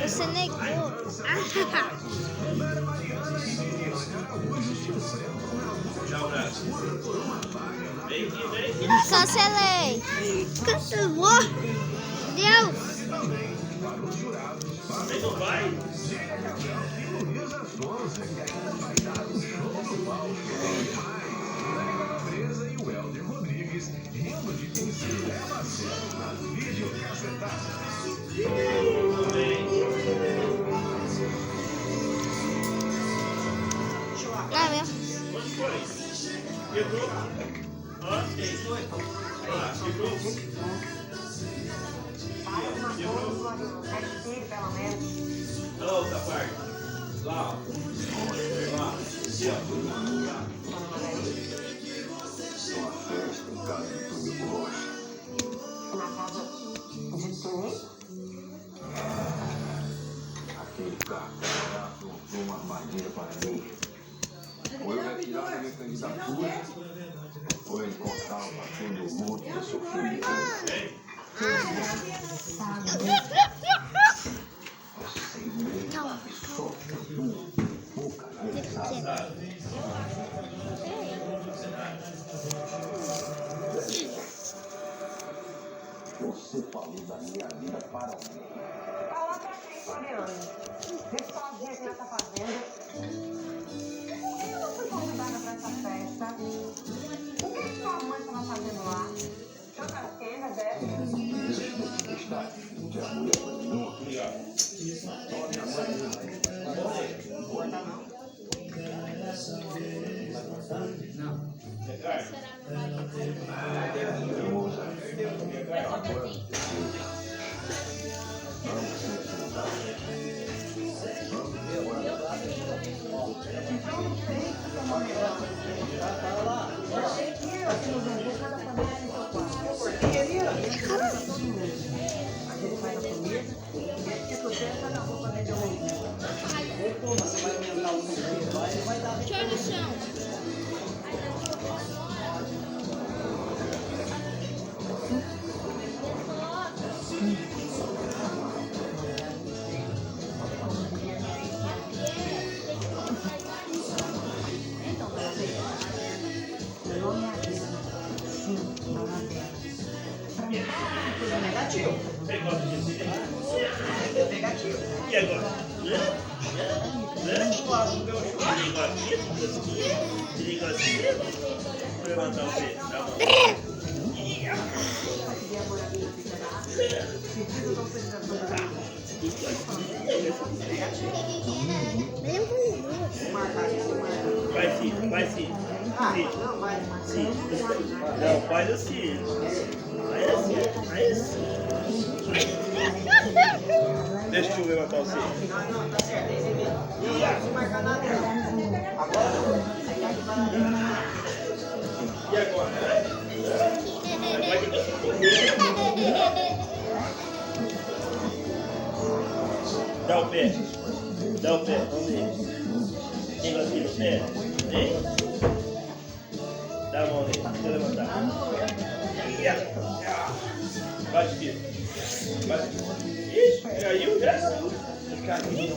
Você negou. Cancelei. Cancelou. Deus. Não vai? Não é mesmo? Onde foi? Quebrou? Onde foi? Ah, quebrou? Olha a outra parte. Lá, ó. Lá. Aqui, ó. Lá. Na casa de Tony? Aquele cara aprontou uma armadilha para mim. Ou eu retirar a minha candidatura, ou eu encontrar o patrão do mundo e sofrer. Você falou da minha vida para mim. Fala pra quem, Floriano? Vê sozinha aqui nessa fazenda. Por que eu não fui convidada pra essa festa? O que sua mãe estava fazendo lá? Tantas queimas dessas? Está de amor não. Obrigado. Só minha mãe. Não. Ricardo. Tchau no chão. Negativo. Você gosta disso? Negativo. E agora? Vou levantar o pé. Tá bom. Vai sim, vai sim. Sim. Sim. Não, faz assim. Faz assim, faz assim. Deixa eu levantar o C. Não, tá certo. Aí você vê. Não vai marcar nada. Agora. E agora? Vai que você correr. Dá o pé. Dá o pé. Vamos ver. Quem vai aqui no pé? Vem. Dá a mão nele. Deixa eu levantar. Bate aqui. Bate. Ixi, caiu já? Caiu.